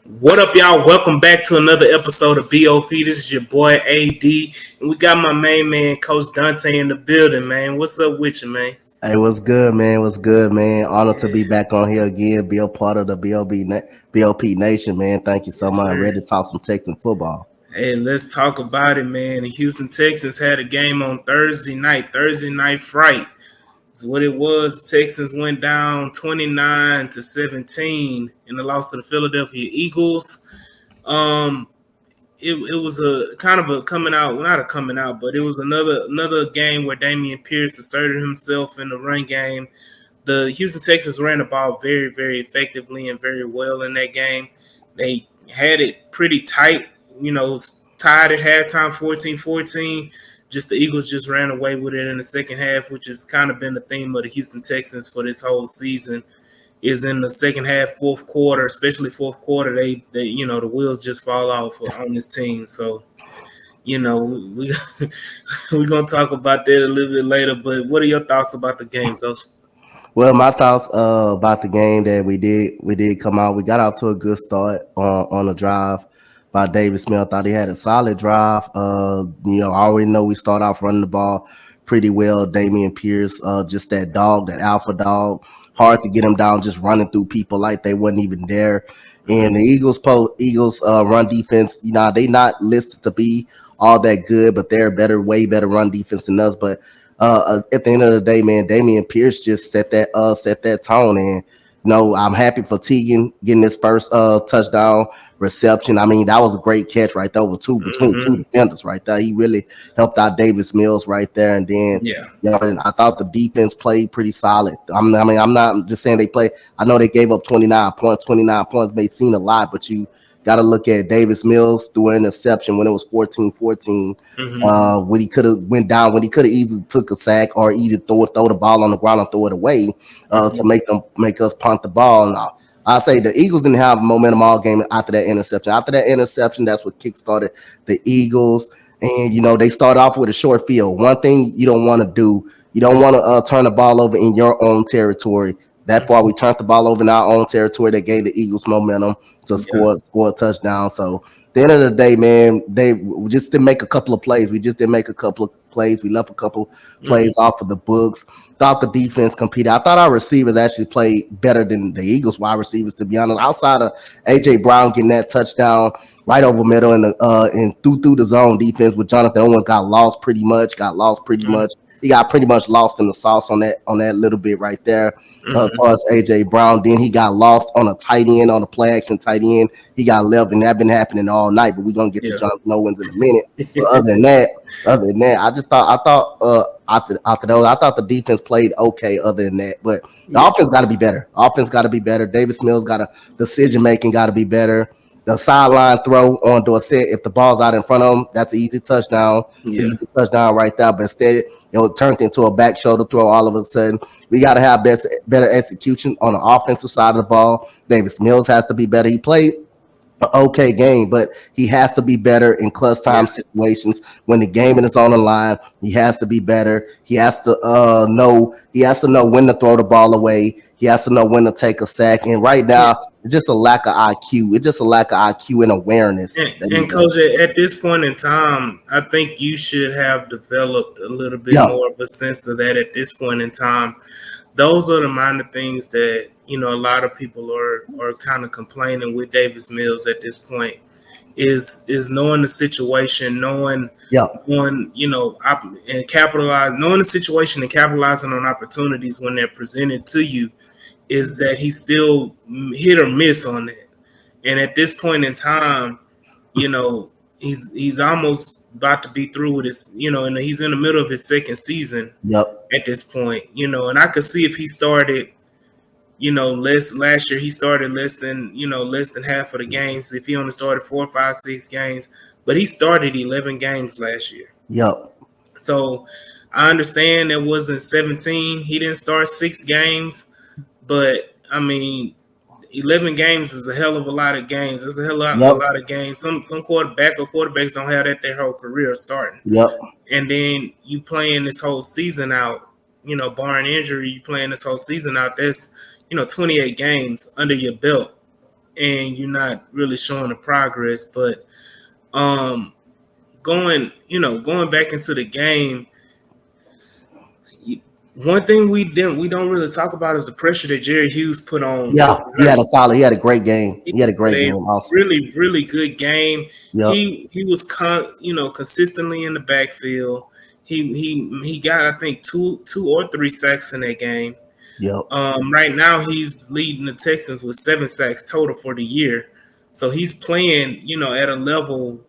What up, y'all? Welcome back to another episode of BOP. This is your boy AD, and we got my main man, Coach Dante, in the building, man. What's up with you, man? Hey, what's good, man? What's good, man? Honored to be back on here again, be a part of the BOP Nation, man. Thank you so Yes, much. sir. Ready to talk some Texan football. Hey, let's talk about it, man. The Houston Texans had a game on Thursday night. Thursday night fright. So what it was, Texans went down 29-17 in the loss to the Philadelphia Eagles. Um, it was a kind of a coming out, well, not a coming out, but it was another game where Damian Pierce asserted himself in the run game. The Houston Texans ran the ball very, very effectively and very well in that game. They had it pretty tight, it was tied at halftime 14-14. Just the Eagles just ran away with it in the second half, which has kind of been the theme of the Houston Texans for this whole season. Is in the second half, fourth quarter, especially fourth quarter, they the wheels just fall off on this team. So, we we're gonna talk about that a little bit later. But what are your thoughts about the game, Coach? Well, my thoughts about the game that we did come out. We got off to a good start on a drive by David Smith. Thought he had a solid drive. I already know we start off running the ball pretty well. Damian Pierce, just that dog, that alpha dog. Hard to get him down, just running through people like they wasn't even there. And the Eagles run defense, they not listed to be all that good, but they're better, way better run defense than us. But at the end of the day, man, Damian Pierce just set that tone, and I'm happy for Teagan getting his first touchdown reception. I mean, that was a great catch right there with between two Mm-hmm. defenders right there. He really helped out Davis Mills right there, and then Yeah. and I thought the defense played pretty solid. I'm not just saying they play. I know they gave up 29 points. 29 points may seem a lot, but you got to look at Davis Mills through an interception when it was 14-14. Mm-hmm. When he could have went down, when he could have easily took a sack or either throw the ball on the ground and throw it away to Mm-hmm. make us punt the ball. Now, I say the Eagles didn't have momentum all game after that interception. After that interception, that's what kickstarted the Eagles. And they start off with a short field. One thing you don't want to do, you don't want to turn the ball over in your own territory. That's why we turned the ball over in our own territory. That gave the Eagles momentum to Yeah. score a touchdown. So at the end of the day, man, we just didn't make a couple of plays. We just didn't make a couple of plays. We left a couple Mm-hmm. plays off of the books. Thought the defense competed. I thought our receivers actually played better than the Eagles wide receivers, to be honest. Outside of AJ Brown getting that touchdown right over middle and through the zone defense with Jonathan Owens got lost pretty much. He got pretty much lost in the sauce on that little bit right there. As Mm-hmm. far as AJ Brown, then he got lost on a tight end, on a play action tight end. He got left, and that been happening all night. But we're gonna get to Yeah. Jonathan Owens in a minute. But other than that, I thought the defense played okay. Other than that, but the Yeah. offense got to be better. Offense got to be better. Davis Mills got to decision making got to be better. The sideline throw on Dorsett, if the ball's out in front of him, that's an easy touchdown. It's an Yeah. easy touchdown right there. But instead, it turned into a back shoulder throw all of a sudden. We got to have better execution on the offensive side of the ball. Davis Mills has to be better. He played an okay game, but he has to be better in clutch Yeah. time situations when the game is on the line. He has to be better. He has to know. He has to know when to throw the ball away. He has to know when to take a sack. And right Yeah. now, it's just a lack of IQ. It's just a lack of IQ and awareness that he And does. Coach, at this point in time, I think you should have developed a little bit Yeah, more of a sense of that at this point in time. Those are the minor things that a lot of people are kind of complaining with Davis Mills at this point is knowing the situation, knowing yeah, knowing and capitalize knowing the situation and capitalizing on opportunities when they're presented to you is that he's still hit or miss on that. And at this point in time, you know, he's almost about to be through with his, and he's in the middle of his second season yep, at this point, and I could see if he started, less last year, he started less than half of the games. If he only started 4, 5, 6 games, but he started 11 games last year. yep, So I understand that wasn't 17. He didn't start 6 games, but I mean, 11 games is a hell of a lot of games. It's a hell of a yep, lot of games. Some quarterbacks don't have that their whole career starting. yep, And then you playing this whole season out, barring injury, you playing this whole season out. That's 28 games under your belt and you're not really showing the progress. But um, going back into the game, one thing we don't really talk about is the pressure that Jerry Hughes put on Yeah, Jalen Hurts. he had a great game. He He had a had great a game also. really really good game. Yep, He was consistently in the backfield. He got I think two or three sacks in that game. yep, Right now he's leading the Texans with 7 sacks total for the year. So he's playing, at a level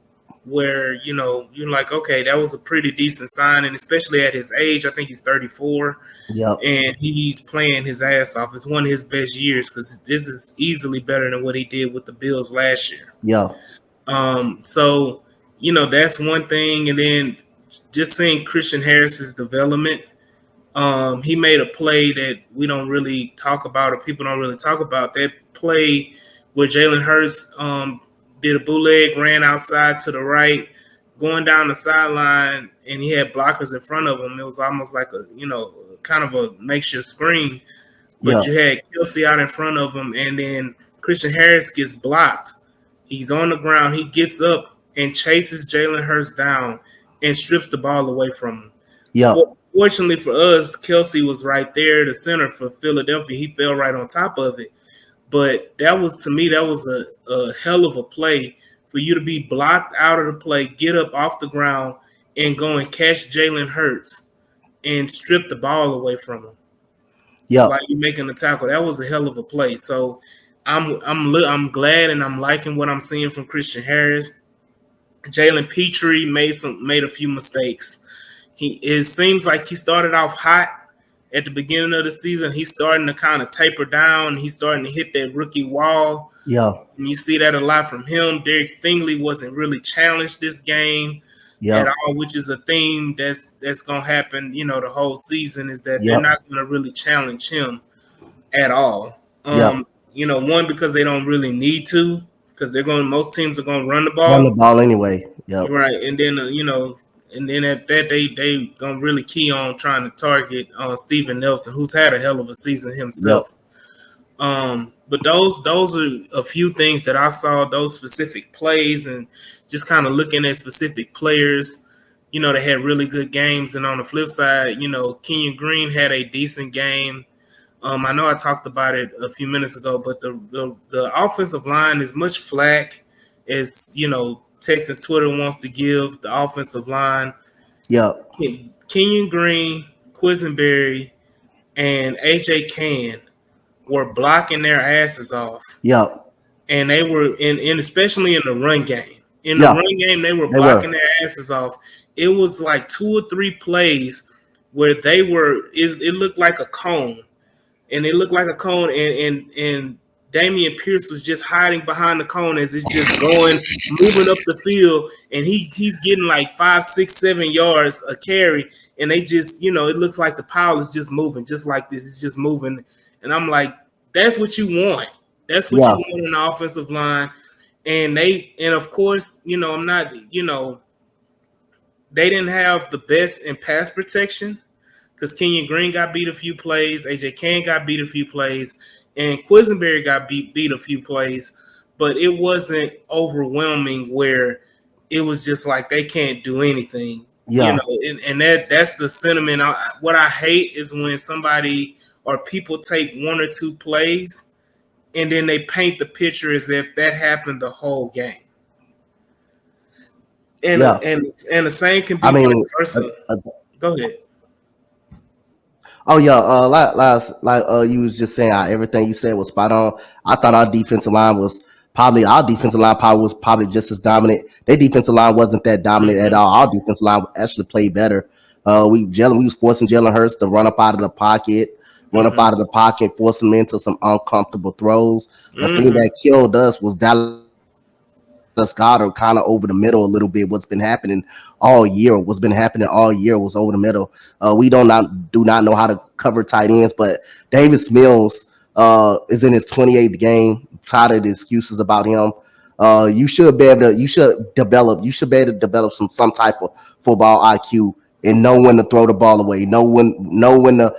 where, you're like, okay, that was a pretty decent sign. And especially at his age, I think he's 34 yep, and he's playing his ass off. It's one of his best years because this is easily better than what he did with the Bills last year. yeah, So, that's one thing. And then just seeing Christian Harris's development. He made a play that we don't really talk about, or people don't really talk about. That play where Jalen Hurts did a bootleg, ran outside to the right, going down the sideline, and he had blockers in front of him. It was almost like kind of a makeshift screen, yeah, but you had Kelsey out in front of him, and then Christian Harris gets blocked. He's on the ground. He gets up and chases Jalen Hurts down and strips the ball away from him. yeah, Fortunately for us, Kelsey was right there, the center for Philadelphia. He fell right on top of it. But that was, to me, that was a hell of a play for you to be blocked out of the play, get up off the ground, and go and catch Jalen Hurts and strip the ball away from him yeah, while you're making the tackle. That was a hell of a play. So I'm glad and I'm liking what I'm seeing from Christian Harris. Jalen Petrie made a few mistakes. It seems like he started off hot at the beginning of the season. He's starting to kind of taper down. He's starting to hit that rookie wall. yeah, And you see that a lot from him. Derek Stingley wasn't really challenged this game yeah, at all, which is a theme that's gonna happen, the whole season, is that they're yeah, not gonna really challenge him at all. yeah. One, because they don't really need to, because most teams are gonna run the Run the ball. ball anyway. Yep, Right, and then and then at that they gonna really key on trying to target Steven Nelson, who's had a hell of a season yep, himself. But those are a few things that I saw, those specific plays, and just kind of looking at specific players, that had really good games. And on the flip side, Kenyon Green had a decent game. I know I talked about it a few minutes ago, but the offensive line, is much flack as Texas Twitter wants to give the offensive line. yep, Kenyon Green, Quisenberry, and AJ Cann were blocking their asses off, yep, and they were especially in the run game. In the yeah. run game, they were They were. blocking their asses off. It was like 2 or 3 plays where they were. It looked like a cone, and it looked like a cone, and Damian Pierce was just hiding behind the cone as it's just moving up the field, and he's getting like 5, 6, 7 yards a carry, and they just, it looks like the pile is just moving, just like this. It's just moving, and I'm like, that's what you want. That's what Yeah, you want in the offensive line, and of course, I'm not, they didn't have the best in pass protection, because Kenyon Green got beat a few plays, AJ Cann got beat a few plays, and Quisenberry got beat a few plays, but it wasn't overwhelming where it was just like they can't do anything, yeah, and that's the sentiment. What I hate is when somebody or people take 1 or 2 plays and then they paint the picture as if that happened the whole game. And yeah. and the same can I be vice mean, uh, versa. uh, Go ahead. oh yeah, you was just saying everything you said was spot on. I thought our defensive line probably was probably just as dominant. Their defensive line wasn't that dominant at Mm-hmm. all. Our defensive line actually played better. We was forcing Jalen Hurts to run up out of the Mm-hmm. pocket, force him into some uncomfortable throws. The thing Mm-hmm. that killed us was Dallas Goddard kind of over the middle a little bit. What's been happening all year was over the middle. We do not know how to cover tight ends, but Davis Mills is in his 28th game. I'm tired of the excuses about him. You should be able to develop some type of football IQ. and know when to throw the ball away, know when to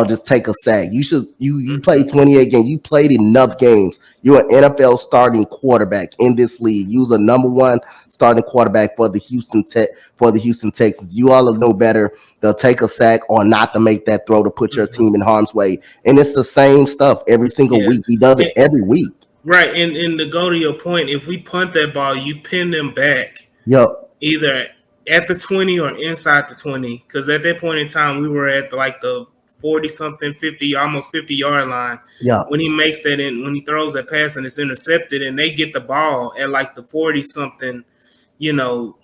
just take a sack. You Mhm. played 28 games. You played enough games. You're an NFL starting quarterback in this league. You was a number one starting quarterback for the Houston Texans. You all know better to take a sack or not to make that throw to put your Mhm. team in harm's way. And it's the same stuff every single Yeah. week. He does it And, every week. right, and to go to your point, if we punt that ball, you pin them back Yup. either at the 20 or inside the 20. Because at that point in time, we were at like the 40 something, 50, almost 50-yard line. Yup. When he makes that in, when he throws that pass and it's intercepted, and they get the ball at like the 40 something, you know,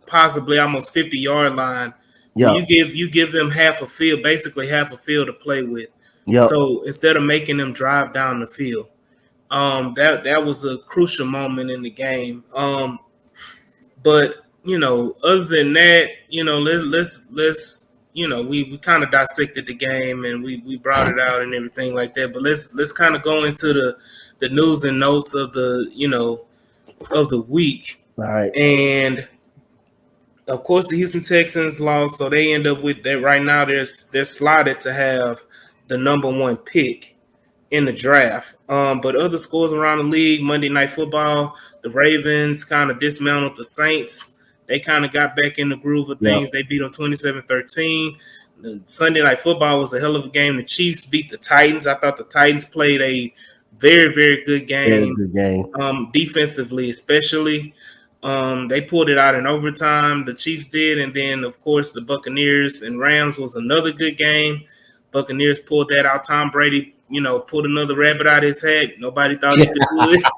possibly almost 50-yard line. When Yup. you give them half a field, basically half a field to play with. Yup. So instead of making them drive down the field, that was a crucial moment in the game. But other than that, let's we kind of dissected the game and we brought it out and everything like that. But let's kind of go into the news and notes of the week. All right. And of course, the Houston Texans lost, so they end up with that. Right now, they're slotted to have the number one pick in the draft. But other scores around the league, Monday Night Football, the Ravens kind of dismantled the Saints. They kind of got back in the groove of things. Yup. They beat them 27-13. The Sunday Night Football was a hell of a game. The Chiefs beat the Titans. I thought the Titans played a very, very good Very game, good game. defensively especially. They pulled it out in overtime. The Chiefs did, and then of course the Buccaneers and Rams was another good game. Buccaneers pulled that out. Tom Brady, pulled another rabbit out of his hat. Nobody thought he could do it. Yup.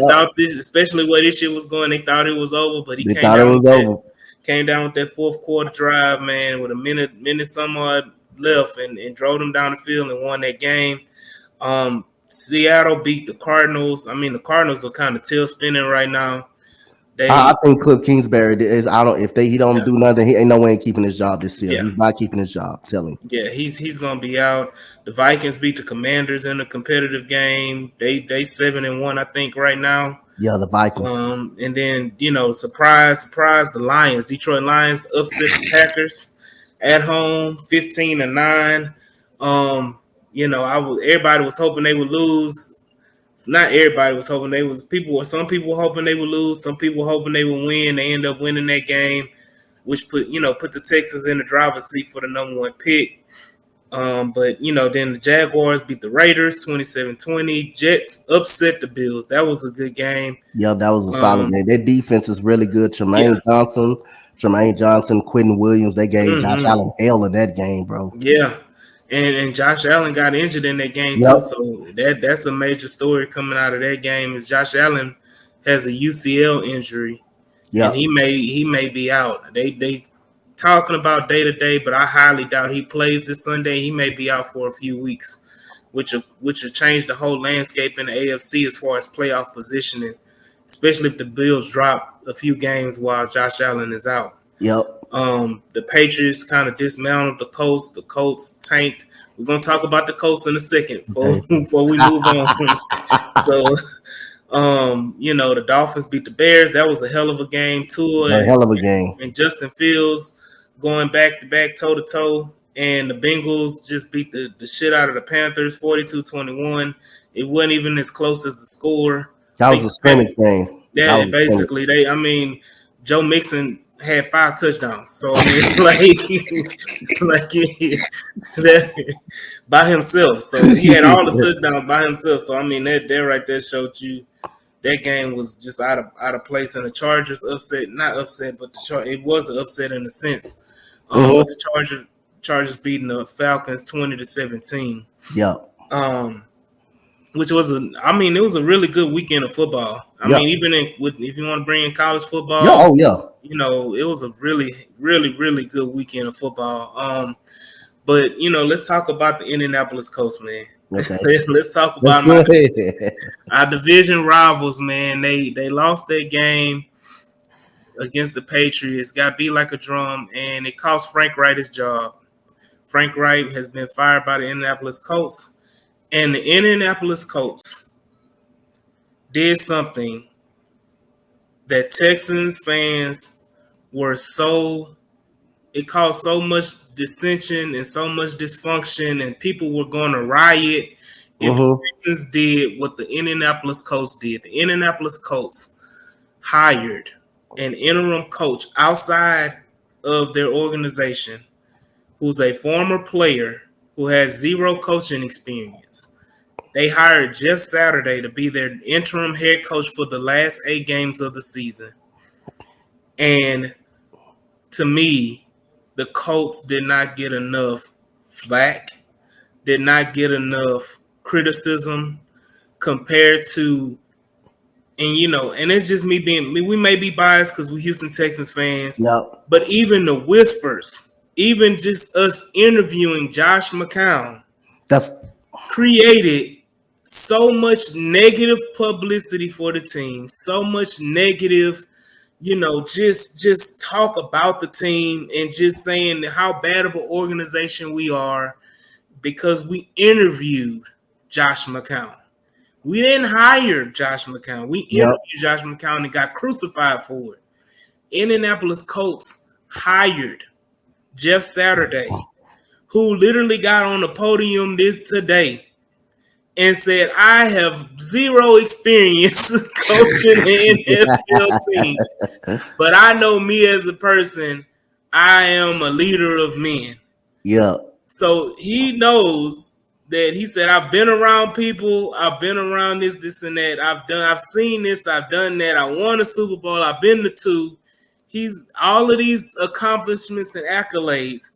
Thought this, especially where this shit was going, they thought it was over. But he They thought it was over. came down with that fourth quarter drive, man, with a minute some odd left, and drove them down the field and won that game. Seattle beat the Cardinals. I mean, the Cardinals are kind of tail spinning right now. I They, think Cliff Kingsbury is. I don't. If he don't yeah, do nothing, he ain't no way in keeping his job this year. yeah. He's not keeping his job. Tell him. Yeah, he's gonna be out. The Vikings beat the Commanders in a competitive game. They 7-1, I think, right now. Yeah, the Vikings. And then surprise, the Lions, Detroit Lions upset the Packers at home, 15-9. Everybody was hoping they would lose. It's not everybody was hoping they was people. Some people were hoping they would lose. Some people were hoping they would win. They end up winning that game, which put the Texans in the driver's seat for the number one pick. But then the Jaguars beat the Raiders 27-20. Jets upset the Bills. That was a good game. Yeah, that was a solid game. Their defense is really good. Yeah. Tremaine Johnson, Quentin Williams. They gave Josh Mm-hmm. Allen hell in that game, bro. Yeah. And Josh Allen got injured in that game too. Yep. So that's a major story coming out of that game is Josh Allen has a UCL injury. Yep. And he may be out. They talking about day to day, but I highly doubt he plays this Sunday. He may be out for a few weeks, which will change the whole landscape in the AFC as far as playoff positioning, especially if the Bills drop a few games while Josh Allen is out. Yep. The Patriots kind of dismounted the Colts. The Colts tanked. We're gonna talk about the Colts in a second before we move on. So, the Dolphins beat the Bears. That was a hell of a game. A hell of a game. And Justin Fields going back to back, toe to toe. And the Bengals just beat the shit out of the Panthers, 42-21. It wasn't even as close as the score. That was a scrimmage game. Yeah, basically, Joe Mixon had 5 touchdowns. So I mean, like that by himself. So he had all the touchdowns by himself. So I mean, that right there showed you that game was just out of place. And the Chargers not upset, but it was an upset in a sense. With the Chargers beating the Falcons 20-17. Yeah. Which was it was a really good weekend of football. I mean, even if you want to bring in college football, it was a really, really, really good weekend of football. But let's talk about the Indianapolis Colts, man. Okay. Let's talk about our division rivals, man. They lost their game against the Patriots, got beat like a drum, and it cost Frank Wright his job. Frank Wright has been fired by the Indianapolis Colts. And the Indianapolis Colts did something that Texans fans were so it caused so much dissension and so much dysfunction, and people were going to riot if the Mm-hmm. Texans did what the Indianapolis Colts did. The Indianapolis Colts hired an interim coach outside of their organization who's a former player who has zero coaching experience. They hired Jeff Saturday to be their interim head coach for the last 8 games of the season. And to me, the Colts did not get enough flack, did not get enough criticism compared to, and and it's just me being, we may be biased because we're Houston Texans fans, Yep. but even the whispers, even just us interviewing Josh McCown, That's created so much negative publicity for the team, so much negative, just talk about the team and just saying how bad of an organization we are because we interviewed Josh McCown. We didn't hire Josh McCown. We yep. interviewed Josh McCown and got crucified for it. Indianapolis Colts hired Jeff Saturday, who literally got on the podium today and said, I have zero experience coaching an NFL team, but I know me as a person, I am a leader of men. Yep. So he knows that he said, I've been around people, I've been around this, and that. I've seen this, I've done that. I won a Super Bowl, I've been to 2. He's all of these accomplishments and accolades,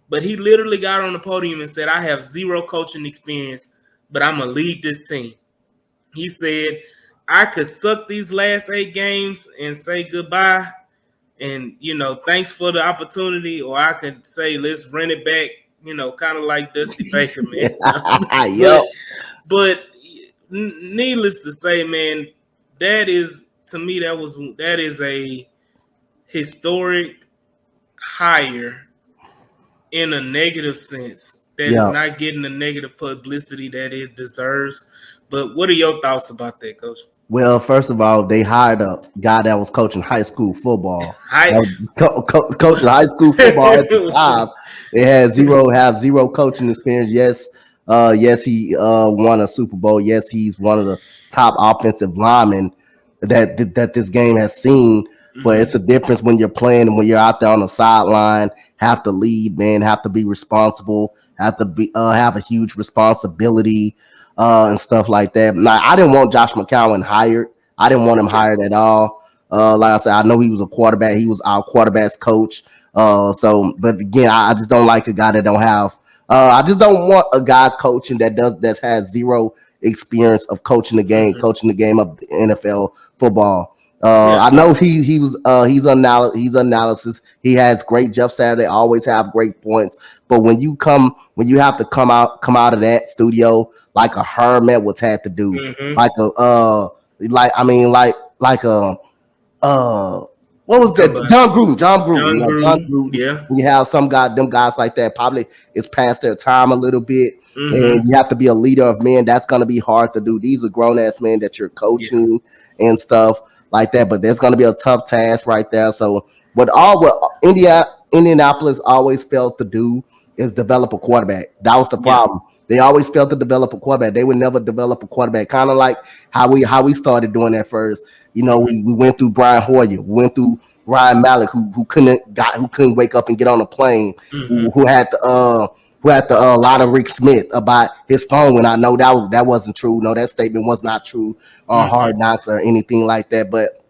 but he literally got on the podium and said, I have zero coaching experience, but I'm gonna lead this team. He said, I could suck these last 8 games and say goodbye, and thanks for the opportunity, or I could say let's run it back, kind of like Dusty Baker, man. Yep. but needless to say, man, that is, to me, that is a historic hire in a negative sense that is Yep. not getting the negative publicity that it deserves. But what are your thoughts about that, Coach? Well, first of all, they hired a guy that was coaching high school football. I Coaching high school football at the time. They had zero coaching experience. Yes, yes, he won a Super Bowl. Yes, he's one of the top offensive linemen that this game has seen. But it's a difference when you're playing and when you're out there on the sideline. Have to lead, man. Have to be responsible. Have to be have a huge responsibility. And stuff like that. Like, I didn't want Josh McCown hired. I didn't want him hired at all. Like I said, I know he was a quarterback. He was our quarterback's coach. But again, I just don't like a guy that don't have. I just don't want a guy coaching that has zero experience of coaching the game of the NFL football. I know he's analysis. He has great Jeff Saturday. Always have great points. But when you have to come out of that studio like a hermit was had to do, like a what was that? John Gruden. John Gruden. Yeah. You have them guys like that probably is past their time a little bit. And you have to be a leader of men. That's gonna be hard to do. These are grown ass men that you're coaching and stuff like that. But there's gonna be a tough task right there. So what Indianapolis always failed to do is develop a quarterback. That was the problem. They always failed to develop a quarterback. They would never develop a quarterback. Kind of like how we started doing that first. We went through Brian Hoyer, we went through Ryan Mallett, who couldn't wake up and get on a plane, who had the lie to Rick Smith about his phone. And I know that wasn't true. No, that statement was not true on Hard Knocks or anything like that. But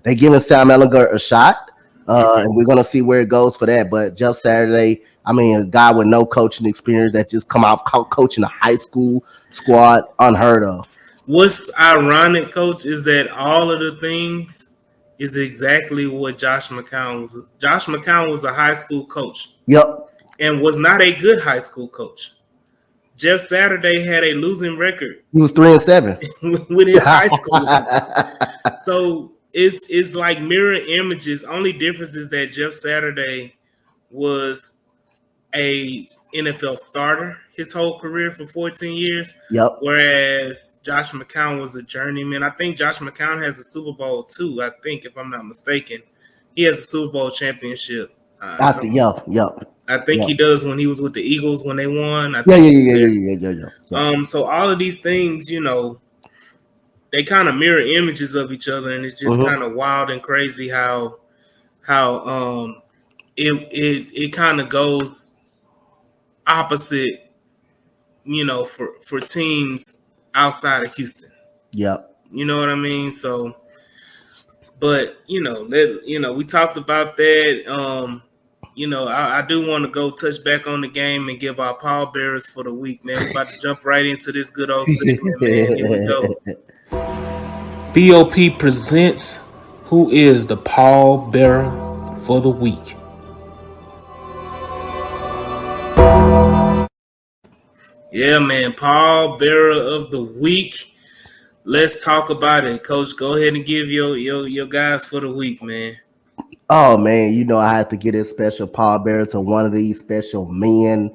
they giving Sam Ehlinger a shot. And we're gonna see where it goes for that. But Jeff Saturday, I mean, a guy with no coaching experience that just come out coaching a high school squad, unheard of. What's ironic, Coach, is that all of the things is exactly what Josh McCown was. Josh McCown was a high school coach. Yep. And was not a good high school coach. Jeff Saturday had a losing record. He was 3-7 with his high school. So it's like mirror images. Only difference is that Jeff Saturday was a NFL starter his whole career for 14 years. Yep. Whereas Josh McCown was a journeyman. I think Josh McCown has a Super Bowl too. I think, if I'm not mistaken, he has a Super Bowl championship. I I see. don't. I think Yep. he does when he was with the Eagles when they won. I Yeah, think yeah, he was yeah, yeah, there. yeah, yeah, yeah, yeah. So all of these things, they kind of mirror images of each other, and it's just Mm-hmm. kind of wild and crazy how it kind of goes opposite, for teams outside of Houston. Yep. You know what I mean? So, but we talked about that. I do want to go touch back on the game and give our pallbearers for the week, man. We about to jump right into this good old segment, man. Here we go. BOP presents who is the pallbearer for the week. Yeah, man, pallbearer of the week. Let's talk about it, Coach. Go ahead and give your guys for the week, man. Oh man, I had to get a special pallbearer to one of these special men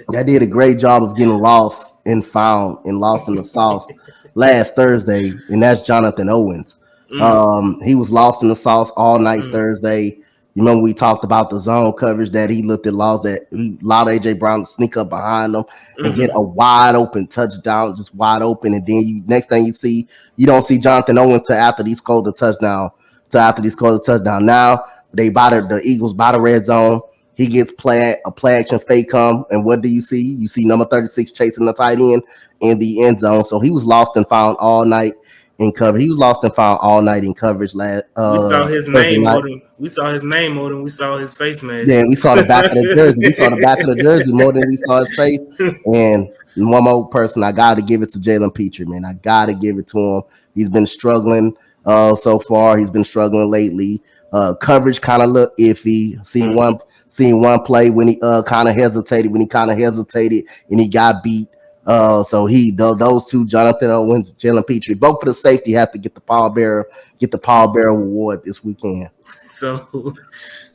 that did a great job of getting lost and found and lost in the sauce last Thursday, and that's Jonathan Owens. Mm, He was lost in the sauce all night mm, Thursday. You remember we talked about the zone coverage that he looked at lost that he allowed AJ Brown to sneak up behind him and get mm-hmm, a wide open touchdown, just wide open. And then next thing you don't see Jonathan Owens till after he scored the touchdown. Now they bought the Eagles by the red zone. He gets a play action fake come, and what do you see? You see number 36 chasing the tight end in the end zone. So he was lost and found all night in coverage. He was lost and found all night in coverage last we saw his Thursday name night. more than we saw his name more than we saw his face Yeah, mask. we saw the back of the jersey. We saw the back of the jersey more than we saw his face. And one more person, I got to give it to Jalen Petrie, man. I got to give it to him. He's been struggling so far. He's been struggling lately. Coverage kind of looked iffy. Seeing one play when he kind of hesitated, and he got beat. So those two, Jonathan Owens, Jalen Petrie, both for the safety, have to get the pallbearer award this weekend. So,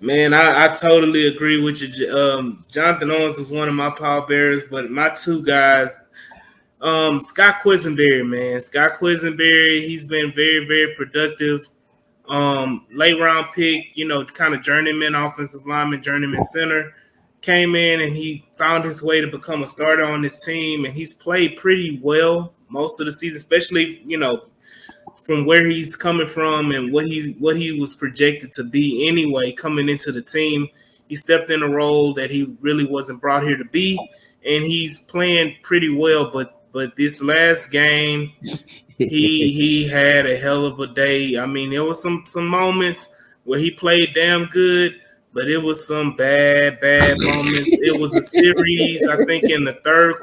man, I totally agree with you. Jonathan Owens was one of my pallbearers, but my two guys, Scott Quisenberry, man. Scott Quisenberry, he's been very, very productive. Late round pick, kind of journeyman offensive lineman, journeyman center. Came in and he found his way to become a starter on this team, and he's played pretty well most of the season, especially, from where he's coming from and what he was projected to be anyway coming into the team. He stepped in a role that he really wasn't brought here to be, and he's playing pretty well. But this last game, he had a hell of a day. I mean, there was some moments where he played damn good, but it was some bad moments. It was a series, I think, in the third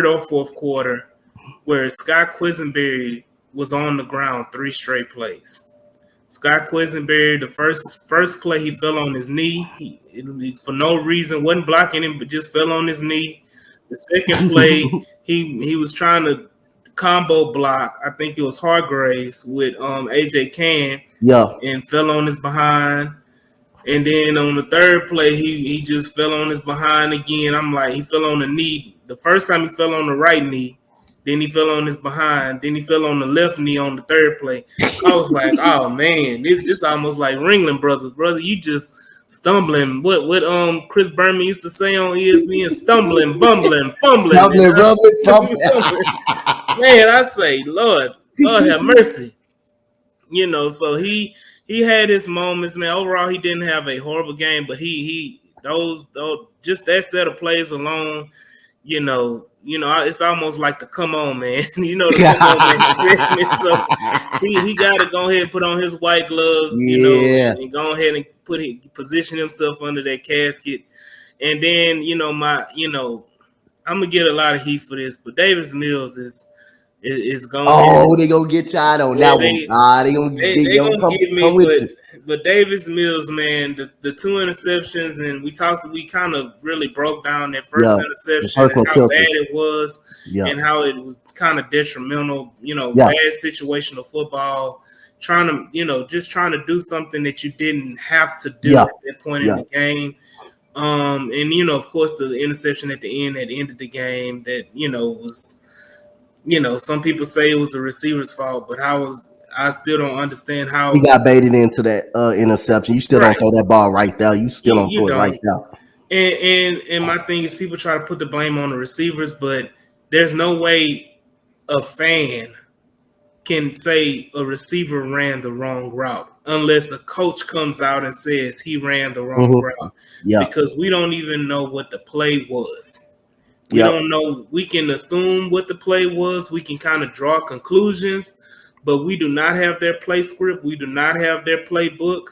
or fourth quarter, where Scott Quisenberry was on the ground 3 straight plays. Scott Quisenberry, the first play, he fell on his knee. He for no reason, wasn't blocking him, but just fell on his knee. The second play, he was trying to combo block. I think it was Hargraves with AJ Can, Yeah. and fell on his behind. And then on the third play, he just fell on his behind again. I'm like, he fell on the knee. The first time he fell on the right knee, then he fell on his behind, then he fell on the left knee on the third play. I was like, oh man, this almost like Ringling Brothers, brother. You just stumbling. What Chris Berman used to say on ESPN, stumbling, bumbling, fumbling, and Rubbing. man, I say, Lord have mercy. So he had his moments, man. Overall, he didn't have a horrible game, but he those just that set of plays alone, it's almost like the come on, man. The come on, man segment. So he got to go ahead and put on his white gloves, Yeah. and go ahead and position himself under that casket. And then, I'm gonna get a lot of heat for this, but Davis Mills is going ahead. Oh, they gonna get you out on Yeah, that one. They they gonna gonna get come me, with but you. Davis Mills, man, the 2 interceptions, and we kind of really broke down that first Yeah. The interception first and one how killed bad him. it was, Yeah. and how it was kind of detrimental. Yeah. Bad situational football, trying to just trying to do something that you didn't have to do Yeah. at that point in Yeah. the game. And of course, the interception at the end of the game that was. Some people say it was the receiver's fault, but I still don't understand He how. got baited into that interception. You still don't Right, throw that ball right there. You still don't you throw it right don't. there. And my thing is, people try to put the blame on the receivers, but there's no way a fan can say a receiver ran the wrong route unless a coach comes out and says he ran the wrong Mm-hmm. route, Yeah. because we don't even know what the play was. We Yep. don't know. We can assume what the play was. We can kind of draw conclusions, but we do not have their play script. We do not have their playbook.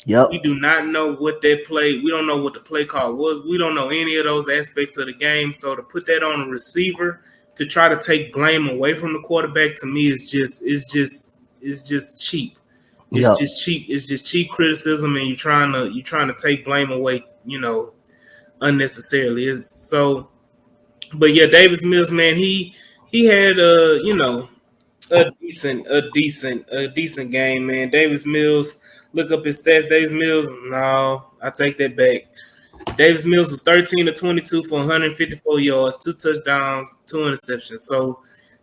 We Yep. do not know what that play. We don't know what the play call was. We don't know any of those aspects of the game. So to put that on a receiver to try to take blame away from the quarterback, to me is just cheap. It's Yep. just cheap. It's just cheap criticism, and you're trying to take blame away, unnecessarily. Is so. But yeah, Davis Mills, man, he had a decent game, man. Davis Mills, look up his stats. Davis Mills, no, I take that back. Davis Mills was 13 to 22 for 154 yards, 2 touchdowns, 2 interceptions. So,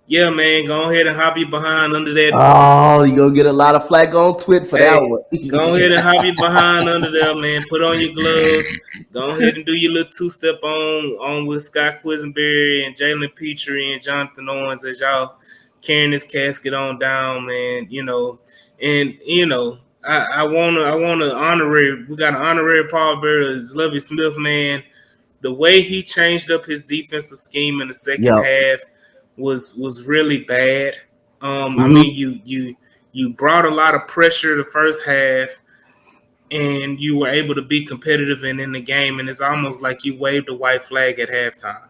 yeah, man, go ahead and hop you behind under that. Oh, you gonna get a lot of flag on Twitter for that Hey, one. go ahead and hop your behind under there, man. Put on your gloves. Go ahead and do your little two-step on with Scott Quisenberry and Jalen Petrie and Jonathan Owens as y'all carrying this casket on down, man. I want to honorary. We got an honorary pallbearer is Lovie Smith, man. The way he changed up his defensive scheme in the second Yep. half was really bad. I mean, Mm-hmm. you brought a lot of pressure the first half, and you were able to be competitive and in the game, and it's almost like you waved a white flag at halftime,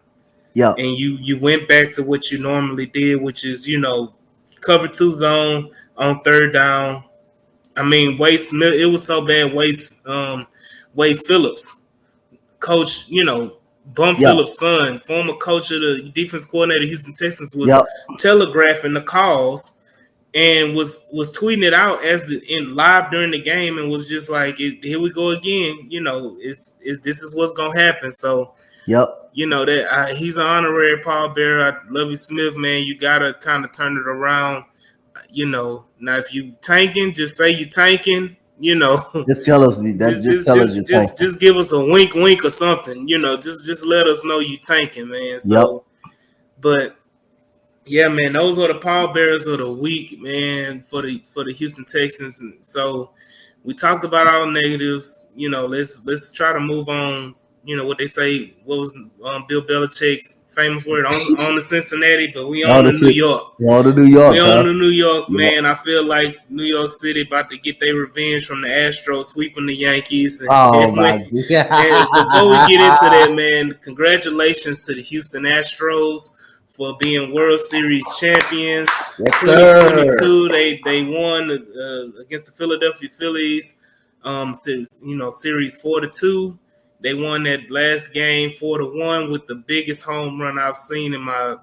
Yep. and you went back to what you normally did, which is cover two zone on third down. I mean, Wade Smith, it was so bad. Wade Phillips, coach, Bum Yep. Phillips' son, former coach of the defense coordinator of Houston Texans, was Yep. telegraphing the calls and was tweeting it out as in live during the game, and was just like, "Here we go again." This is what's gonna happen. So Yep. that he's an honorary pallbearer. I love you, Smith, man. You gotta kind of turn it around. Now if you tanking, just say you tanking. Just tell us that. just Just just tell us you're just just tanking. just give us a wink or something. Just let us know you tanking, man. Yep. So, but yeah, man, those are the pallbearers of the week, man, for the Houston Texans. And so we talked about all the negatives. Let's try to move on. What they say. What was Bill Belichick's famous word on the Cincinnati, but we Oh, on the that's New it. York. All to New We York, on huh? the New York, Yep. man. I feel like New York City about to get their revenge from the Astros sweeping the Yankees. Oh And, my and before we get into God. that, man, congratulations to the Houston Astros for being World Series champions. Yes, sir. 2022, they won against the Philadelphia Phillies. Series 4-2. They won that last game 4-1 with the biggest home run I've seen in my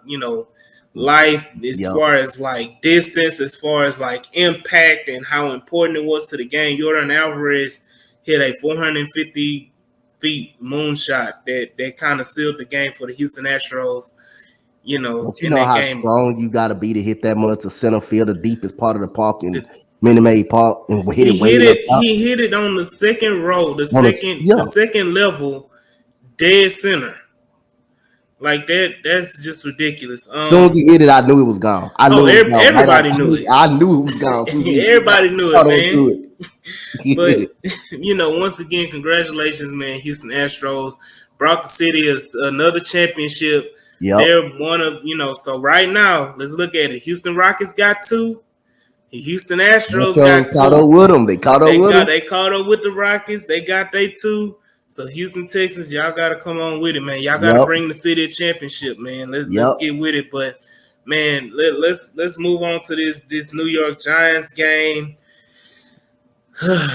life, as Yep. far as like distance, as far as like impact and how important it was to the game. Jordan Alvarez hit a 450 feet moonshot that kind of sealed the game for the Houston Astros. But you In know that how game, strong you got to be to hit that much to center field, the deepest part of the park in the, Minute Maid Park, and hit it he way hit up it. top. He hit it on the second row, the On the, second the yeah. second level, dead center. Like that. That's just ridiculous. As soon as he hit it, I knew it was gone. I Oh, knew it was gone. Right everybody after, knew it. I knew it was gone. As soon as he hit it, Everybody knew I it, caught on man. to But it. once again, congratulations, man. Houston Astros brought the city another championship. Yep. They're one of So right now, let's look at it. Houston Rockets got two. The Houston Astros So got caught up two. with them. They caught up with them. They caught up with the Rockets. They got they two. So Houston Texans, y'all gotta come on with it, man. Y'all gotta Yep. bring the city a championship, man. Let's Yep. get with it. But man, let's move on to this New York Giants game.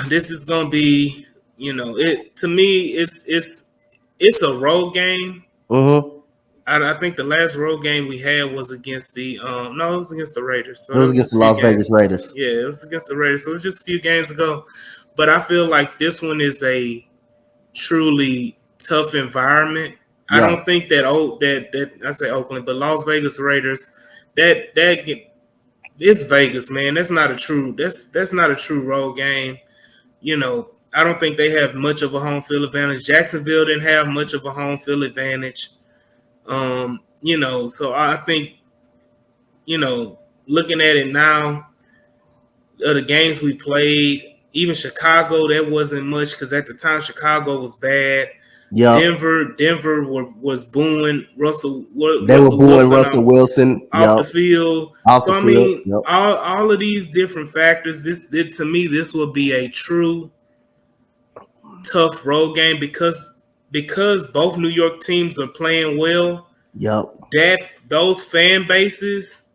This is gonna be, it to me. It's a road game. Mm-hmm. I think the last road game we had was against the no, it was against the Raiders. So It that was was against just the a few Las games. Vegas Raiders. Yeah, it was against the Raiders. So it was just a few games ago. But I feel like this one is a truly tough environment. I Yeah. don't think that I say Oakland, but Las Vegas Raiders, that It's Vegas, man. That's not a true road game. I don't think they have much of a home field advantage. Jacksonville didn't have much of a home field advantage. So I think, looking at it now, the games we played, even Chicago, that wasn't much because at the time Chicago was bad. Yep. Denver was booing They were Russell booing Wilson Russell Wilson. off Yep. the field. Off So the I field. mean, Yep. all of these different factors. To me, this will be a true tough road game because both New York teams are playing well. Yep. Those fan bases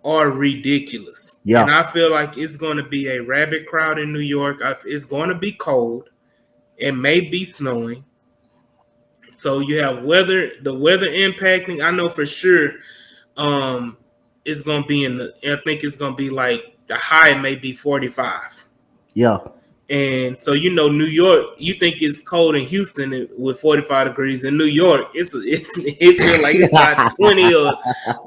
are ridiculous, Yeah. and I feel like it's going to be a rabid crowd in New York. It's going to be cold. It may be snowing. So you have the weather impacting. I know for sure it's gonna be I think it's gonna be like the high may be 45. Yeah. And so New York, you think it's cold in Houston with 45 degrees. In New York, it feels like it's about 20 or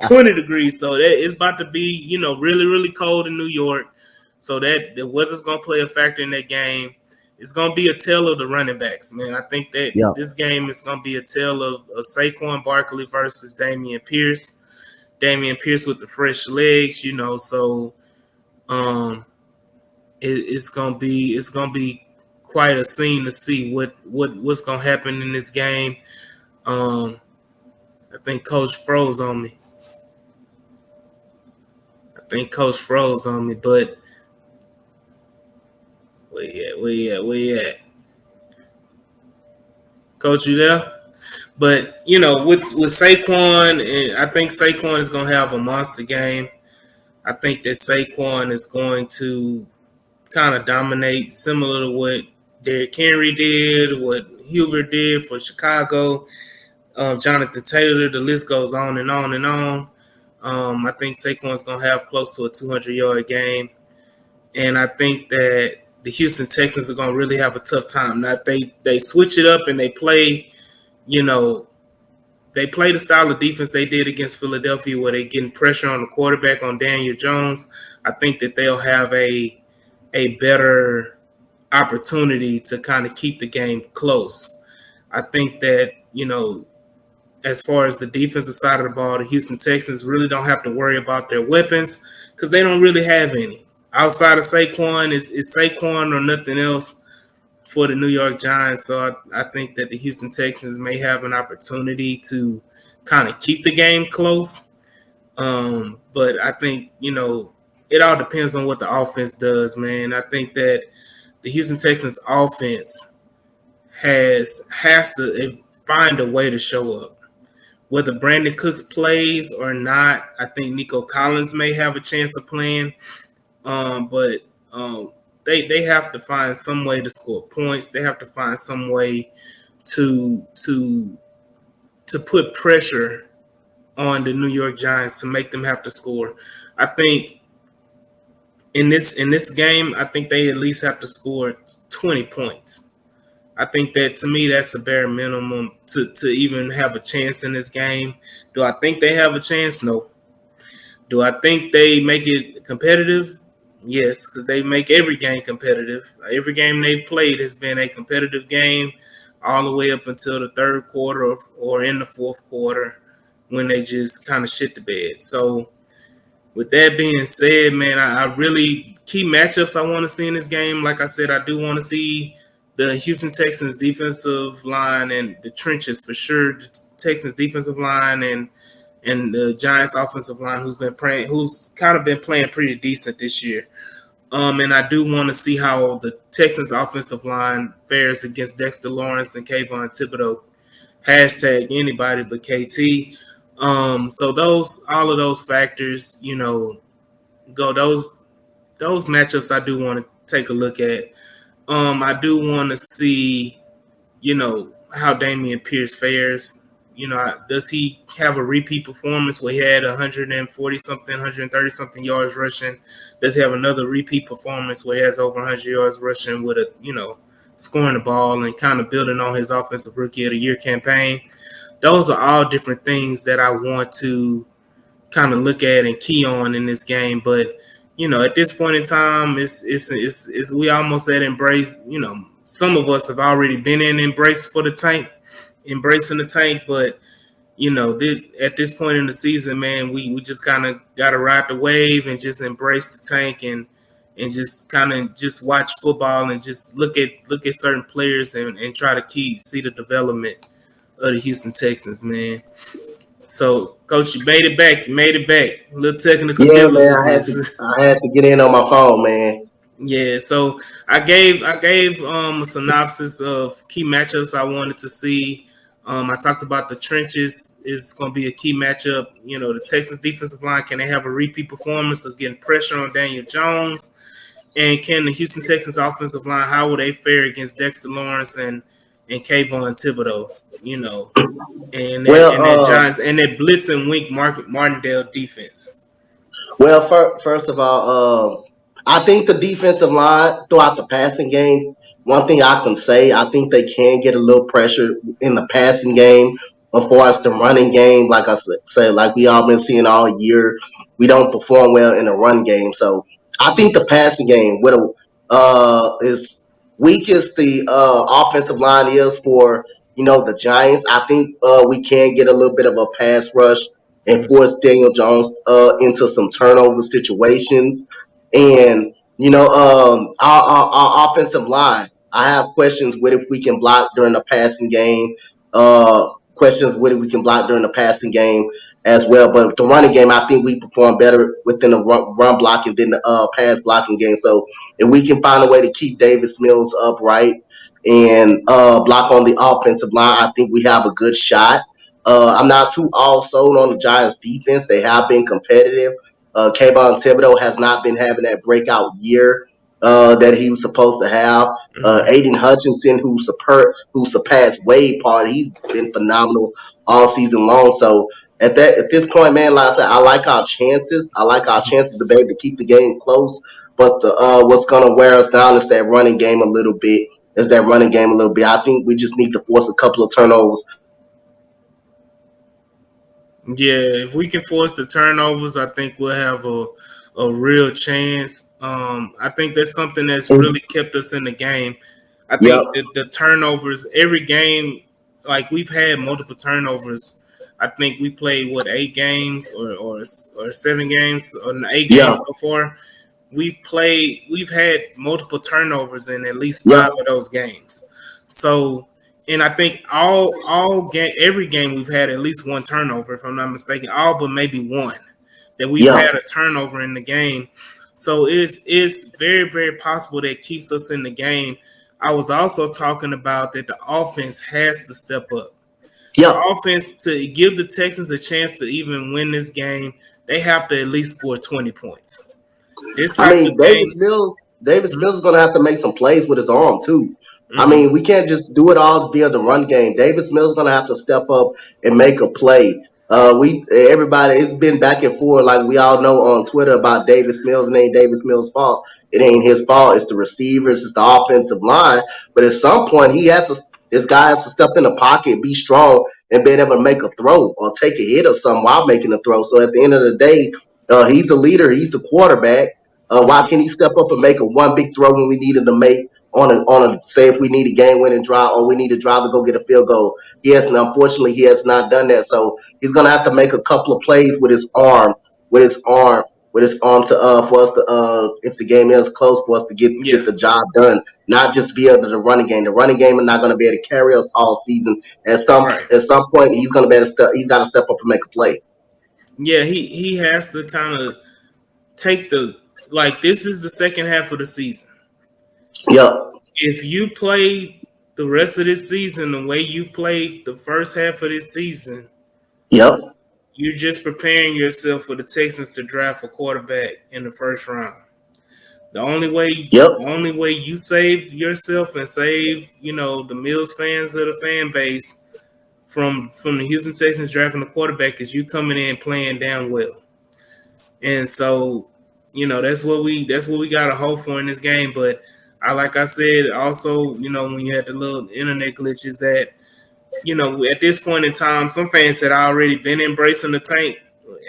20 degrees. So that it's about to be, really, really cold in New York. So that the weather's gonna play a factor in that game. It's gonna be a tale of the running backs, man. I think that Yeah. this game is gonna be a tale of Saquon Barkley versus Dameon Pierce. Dameon Pierce with the fresh legs, so it's gonna be quite a scene to see what's gonna happen in this game. I think Coach froze on me. But where you at? Coach, you there? But with Saquon, and I think Saquon is gonna have a monster game. I think that Saquon is going to kind of dominate, similar to what Derrick Henry did, what Hubert did for Chicago, Jonathan Taylor. The list goes on and on and on. I think Saquon's going to have close to a 200-yard game, and I think that the Houston Texans are going to really have a tough time. Now, if they switch it up and they play, they play the style of defense they did against Philadelphia, where they're getting pressure on the quarterback on Daniel Jones. I think that they'll have a better opportunity to kind of keep the game close. I think that, as far as the defensive side of the ball, the Houston Texans really don't have to worry about their weapons because they don't really have any. Outside of Saquon, it's Saquon or nothing else for the New York Giants. So I think that the Houston Texans may have an opportunity to kind of keep the game close. But I think, it all depends on what the offense does, man. I think that the Houston Texans offense has to find a way to show up. Whether Brandon Cooks plays or not, I think Nico Collins may have a chance of playing. But they have to find some way to score points. They have to find some way to put pressure on the New York Giants to make them have to score. I think in this game, I think they at least have to score 20 points. I think that, to me, that's a bare minimum to even have a chance in this game. Do I think they have a chance? No. Do I think they make it competitive? Yes, because they make every game competitive. Every game they've played has been a competitive game all the way up until the third quarter or in the fourth quarter when they just kind of shit the bed. So with that being said, man, I really key matchups I want to see in this game. Like I said, I do want to see the Houston Texans defensive line and the trenches for sure. The Texans defensive line and the Giants offensive line, who's kind of been playing pretty decent this year. And I do want to see how the Texans offensive line fares against Dexter Lawrence and Kayvon Thibodeau. Hashtag anybody but KT. So all of those factors, go those matchups I do want to take a look at. I do want to see, how Dameon Pierce fares. Does he have a repeat performance where he had 140 something, 130 something yards rushing? Does he have another repeat performance where he has over 100 yards rushing with scoring the ball and kind of building on his offensive rookie of the year campaign? Those are all different things that I want to kind of look at and key on in this game. But at this point in time, it's we almost at embrace. Some of us have already been in embrace for the tank, embracing the tank. But at this point in the season, man, we just kind of got to ride the wave and just embrace the tank and just kind of just watch football and just look at certain players and try to see the development of the Houston Texans, man. So, Coach, you made it back. You made it back. A little technical Yeah, man, difficulties. I had to get in on my phone, man. Yeah, so I gave a synopsis of key matchups I wanted to see. I talked about the trenches is going to be a key matchup. The Texas defensive line, can they have a repeat performance of getting pressure on Daniel Jones? And can the Houston Texans offensive line, how will they fare against Dexter Lawrence and Kayvon Thibodeau? And that Giants and that blitz and wink Martindale defense. Well, first of all, I think the defensive line throughout the passing game, one thing I can say, I think they can get a little pressure in the passing game. As far as the running game, like I said, like we all been seeing all year, we don't perform well in the run game. So I think the passing game is weak as the offensive line is for the Giants. I think we can get a little bit of a pass rush and force Daniel Jones into some turnover situations. And our offensive line, I have questions with if we can block during the passing game. Questions with if we can block during the passing game as well. But the running game, I think we perform better within the run blocking than the pass blocking game. So if we can find a way to keep Davis Mills upright and block on the offensive line, I think we have a good shot. I'm not too all sold on the Giants defense. They have been competitive. Kayvon Thibodeau has not been having that breakout year that he was supposed to have. Aiden Hutchinson, who surpassed Wade Part, he's been phenomenal all season long. So at this point, man, like I said, I like our chances. I like our chances to be able to keep the game close. But what's going to wear us down is that running game a little bit. I think we just need to force a couple of turnovers. Yeah, if we can force the turnovers, I think we'll have a real chance. I think that's something that's really kept us in the game. I think the turnovers, every game, like we've had multiple turnovers. I think we played 8 games or 7 games or 8 games so far. We've had multiple turnovers in at least 5 of those games. So, and I think every game we've had at least one turnover, if I'm not mistaken, all but maybe one that we've had a turnover in the game. So it's very, very possible that keeps us in the game. I was also talking about that the offense has to step up. The offense, to give the Texans a chance to even win this game, they have to at least score 20 points. Davis Mills is going to have to make some plays with his arm too. I mean, we can't just do it all via the run game. Davis Mills is going to have to step up and make a play. Everybody, it's been back and forth, like we all know on Twitter about Davis Mills. It ain't Davis Mills' fault. It ain't his fault. It's the receivers. It's the offensive line. But at some point, this guy has to step in the pocket, be strong, and be able to make a throw or take a hit or something while making a throw. So at the end of the day, he's the leader. He's the quarterback. Why can't he step up and make one big throw when we need him to make on a say if we need a game winning drive or we need a drive to go get a field goal? Unfortunately he has not done that. So he's gonna have to make a couple of plays with his arm to for us to if the game is close, for us to get the job done, not just via the running game. The running game is not gonna be able to carry us all season. At some point he's got to step up and make a play. Yeah, he has to kind of take this is the second half of the season. Yep. If you play the rest of this season the way you've played the first half of this season, you're just preparing yourself for the Texans to draft a quarterback in the first round. The only way you saved yourself and save, the Mills fans of the fan base from the Houston Texans drafting a quarterback is you coming in playing damn well. And so, that's what we got to hope for in this game. But like I said, also, when you had the little internet glitches that, at this point in time, some fans had already been embracing the tank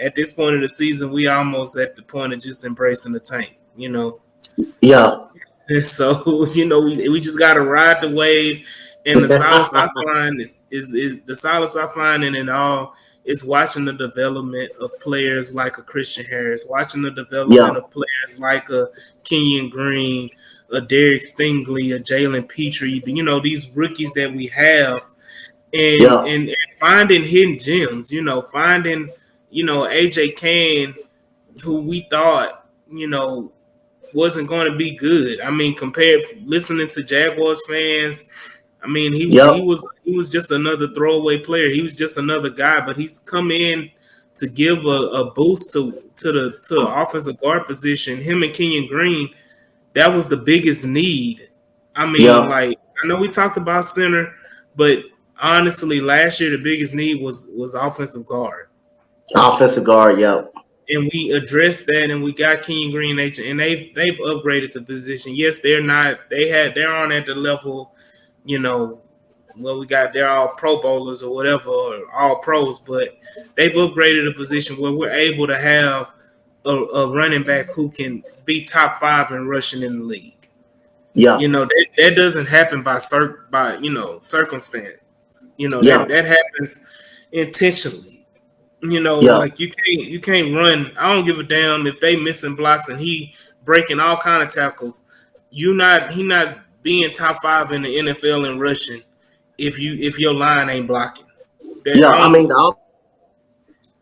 at this point of the season, we almost at the point of just embracing the tank. Yeah. And so we just got to ride the wave. And the solace I find is the solace I find in it all is watching the development of players like a Christian Harris, watching the Yeah. development of players like a Kenyon Green, a Derek Stingley, a Jalen Petrie. These rookies that we have, and Yeah. and, and finding hidden gems. Finding AJ Kane, who we thought wasn't going to be good. I mean, compared listening to Jaguars fans, I mean he Yep. was just another throwaway player. He was just another guy, but he's come in to give a boost to the offensive guard position. Him and Kenyon Green, that was the biggest need. I mean, Yeah. like I know we talked about center, but honestly, last year the biggest need was offensive guard. Offensive guard. Yep. And we addressed that, and we got Kenyon Green, and they've upgraded the position. Yes, they're on at the level, you know, they're all Pro Bowlers or whatever, or all pros, but they've upgraded a position where we're able to have a running back who can be top 5 in rushing in the league. Yeah. That doesn't happen by circumstance. Yeah. That happens intentionally. Yeah. Like you can't run. I don't give a damn if they missing blocks and he breaking all kind of tackles. He not being top 5 in the NFL in rushing if your line ain't blocking. That Yeah. I I don't mean,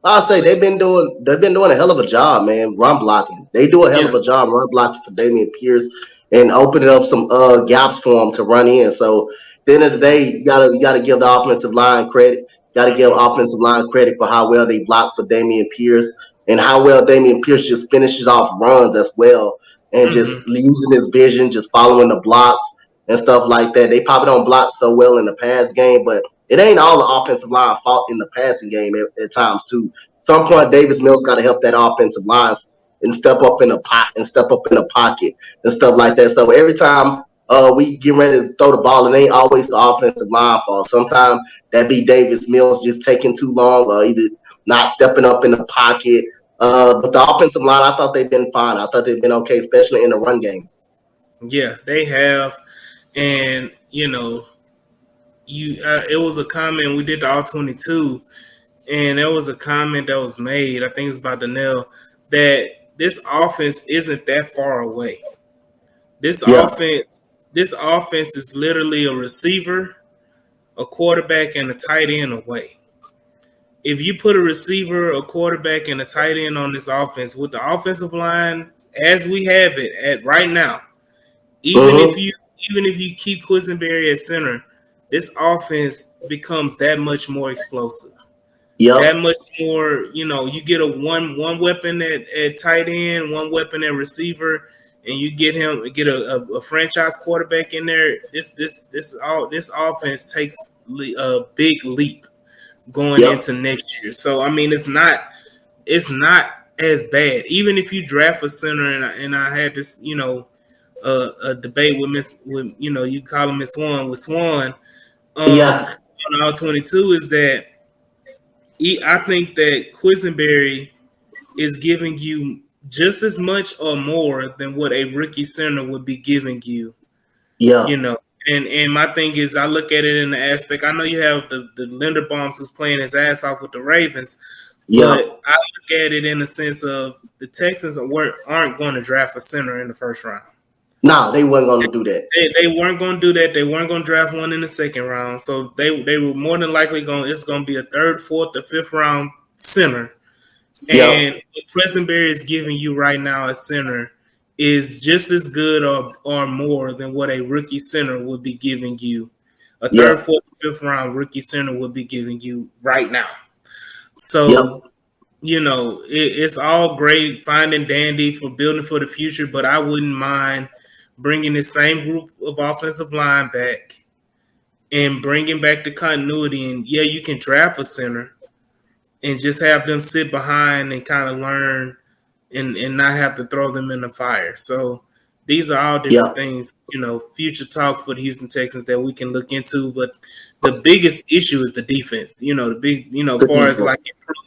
I'll say they've been doing a hell of a job, man. Run blocking. They do a hell yeah. of a job run blocking for Damian Pierce and opening up some gaps for him to run in. So at the end of the day, you gotta give the offensive line credit. Got to give Mhm. offensive line credit for how well they block for Damian Pierce and how well Damian Pierce just finishes off runs as well and just Mhm. using his vision, just following the blocks and stuff like that. They probably don't block so well in the pass game, but it ain't all the offensive line fault in the passing game at times too. Some point, Davis Mills got to help that offensive line and step up in the pocket and stuff like that. So every time we get ready to throw the ball, it ain't always the offensive line fault. Sometimes that be Davis Mills just taking too long or either not stepping up in the pocket. But the offensive line, I thought they've been fine. I thought they've been okay, especially in the run game. Yeah, they have, and it was a comment we did the all 22, and there was a comment that was made. I think it's about Donnell that this offense isn't that far away. This Yeah. offense, this offense is literally a receiver, a quarterback, and a tight end away. If you put a receiver, a quarterback, and a tight end on this offense with the offensive line as we have it at right now, even if Mm-hmm. you even if you keep Quisenberry at center, this offense becomes that much more explosive. That Yep. much more, you get a one weapon at tight end, one weapon at receiver, and you get a franchise quarterback in there. This offense takes a big leap going Yep. into next year. So I mean, it's not as bad. Even if you draft a center, and I had this a debate with you call him Miss Swan with Swan Yeah. on all 22 is that I think that Quisenberry is giving you just as much or more than what a rookie center would be giving you. Yeah. You know, and my thing is, I look at it in the aspect. I know you have the Linderbaums who's playing his ass off with the Ravens, Yeah. but I look at it in the sense of the Texans aren't going to draft a center in the first round. Nah, they wasn't gonna do that. They weren't going to do that. They weren't going to draft one in the second round. So they were more than likely going. It's going to be a third, fourth, or fifth round center. Yep. And what Presenberry is giving you right now as center is just as good or more than what a rookie center would be giving you. A third, Yep. fourth, fifth round rookie center would be giving you right now. Yep. So it's all great, fine and dandy for building for the future, but I wouldn't mind bringing the same group of offensive line back and bringing back the continuity. And yeah, you can draft a center and just have them sit behind and kind of learn and not have to throw them in the fire. So these are all different Yep. things, future talk for the Houston Texans that we can look into. But the biggest issue is the defense. The big, The far as defense. like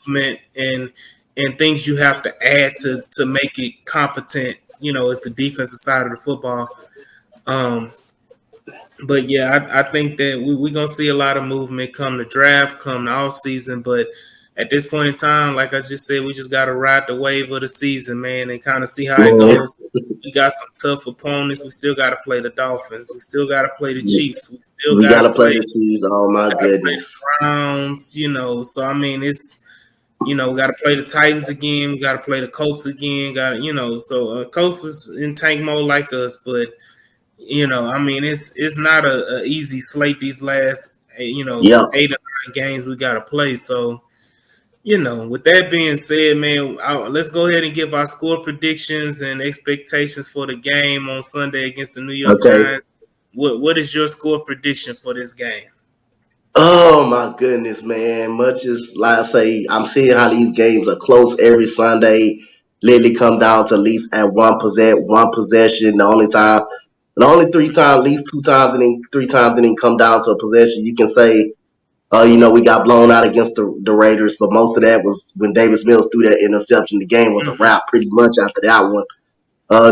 improvement and and things you have to add to make it competent. Is the defensive side of the football. But yeah, I think that we're gonna see a lot of movement come the draft, come the off season. But at this point in time, like I just said, we just gotta ride the wave of the season, man, and kind of see how it Mhm. goes. We got some tough opponents. We still gotta play the Dolphins. We still gotta play the Chiefs. We still We gotta gotta play play, the Chiefs. Oh my goodness. Browns. So I mean, it's we got to play the Titans again. We got to play the Colts again. So Colts is in tank mode like us, but I mean, it's not a easy slate these last, Yep. 8 or 9 games we got to play. So, with that being said, man, let's go ahead and give our score predictions and expectations for the game on Sunday against the New York Okay. Giants. What is your score prediction for this game? Oh my goodness, man. Much as like I say, I'm seeing how these games are close every Sunday. Literally come down to at least at one possession. The only 3 times, at least 2 times, and then 3 times, and then come down to a possession. You can say, we got blown out against the Raiders, but most of that was when Davis Mills threw that interception. The game was a Mm-hmm. wrap pretty much after that one.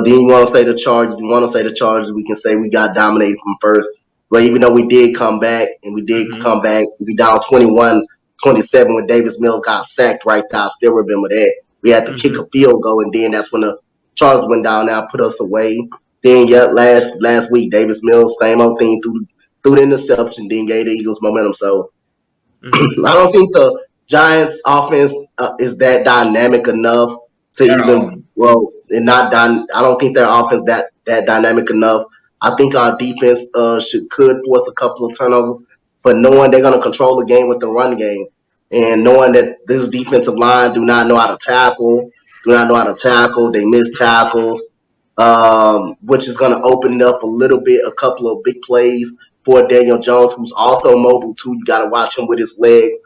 Then you want to say the Chargers. You want to say the Chargers. We can say we got dominated from first. But even though we did come back, and we did Mm-hmm. come back, we down 21-27 when Davis Mills got sacked right there. I still remember that. We had to kick Mm-hmm. a field goal, and then that's when the Chargers went down there, put us away. Then, yeah, last week, Davis Mills, same old thing, threw the interception, then gave the Eagles momentum. So Mm-hmm. I don't think the Giants' offense is that dynamic enough to At all. even and not I don't think their offense that dynamic enough. I think our defense could force a couple of turnovers, but knowing they're going to control the game with the run game, and knowing that this defensive line do not know how to tackle, they miss tackles, which is going to open up a couple of big plays for Daniel Jones, who's also mobile too. You got to watch him with his legs.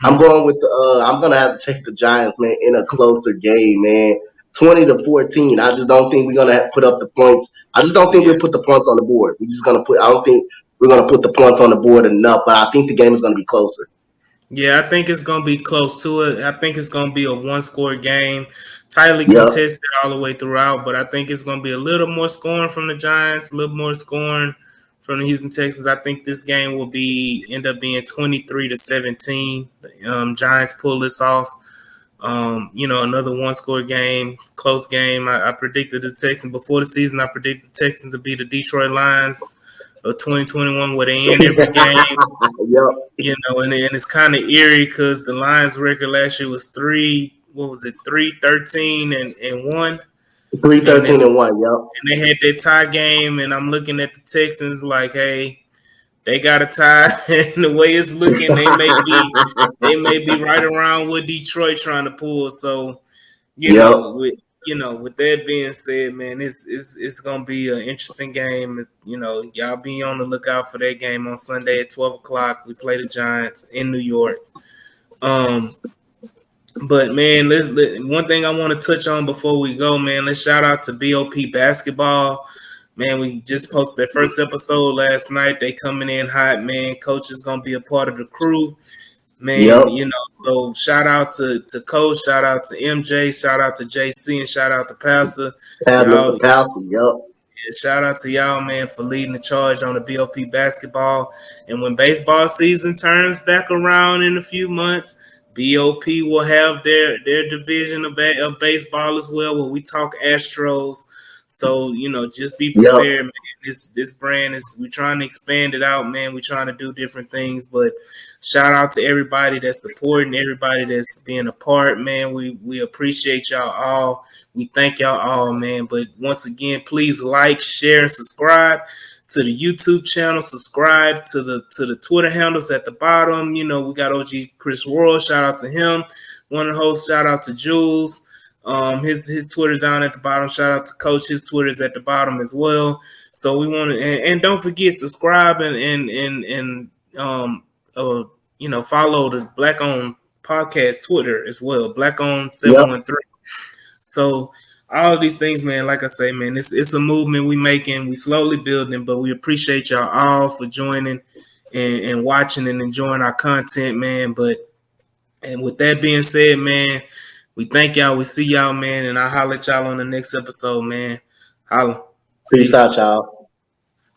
I'm Mm-hmm. going with I'm gonna have to take the Giants, man, in a closer game, man. 20-14. I just don't think we're gonna put up the points. I just don't think Yeah. we'll put the points on the board. I don't think we're gonna put the points on the board enough. But I think the game is gonna be closer. Yeah, I think it's going to be close to it. I think it's going to be a one-score game, tightly Yep. contested all the way throughout. But I think it's going to be a little more scoring from the Giants, a little more scoring from the Houston Texans. I think this game will end up being 23-17. Giants pull this off. Another one-score game, close game. I predicted the Texans before the season. I predicted the Texans to be the Detroit Lions of 2021, where they end every game. Yep. And it's kind of eerie because the Lions record last year was 3-13 and 1. 3-13-1. Yep. And they had that tie game, and I'm looking at the Texans like, hey, they got a tie, and the way it's looking, they may be right around what Detroit trying to pull. So, Yep. with that being said, man, it's gonna be an interesting game. Y'all be on the lookout for that game on Sunday at 12 o'clock. We play the Giants in New York. But man, one thing I want to touch on before we go, man. Let's shout out to BOP basketball. Man, we just posted their first episode last night. They coming in hot, man. Coach is gonna be a part of the crew. Man, Yep. So shout out to Coach, shout out to MJ, shout out to JC, and shout out to Pastor. Mr. Y'all, Pastor. Yep. shout out to y'all, man, for leading the charge on the BOP basketball. And when baseball season turns back around in a few months, BOP will have their division of baseball as well, where we talk Astros. So just be Yep. prepared, man. This brand we're trying to expand it out, man. We're trying to do different things, but shout out to everybody that's supporting, everybody that's being a part, man. We appreciate y'all all. We thank y'all all, man. But once again, please like, share, and subscribe to the YouTube channel. Subscribe to the Twitter handles at the bottom. We got OG Chris Worrell. Shout out to him. One of the hosts. Shout out to Jules. His Twitter's down at the bottom. Shout out to Coach. His Twitter's at the bottom as well. So we want to and don't forget subscribe and follow the Black Owned Podcast Twitter as well. Black Owned 713. So all of these things, man, like I say, man, it's a movement we making. We slowly building, but we appreciate y'all all for joining and watching and enjoying our content, man. And with that being said, man, We thank y'all. We see y'all, man, and I'll holler at y'all on the next episode, man. Holla. Peace out, y'all.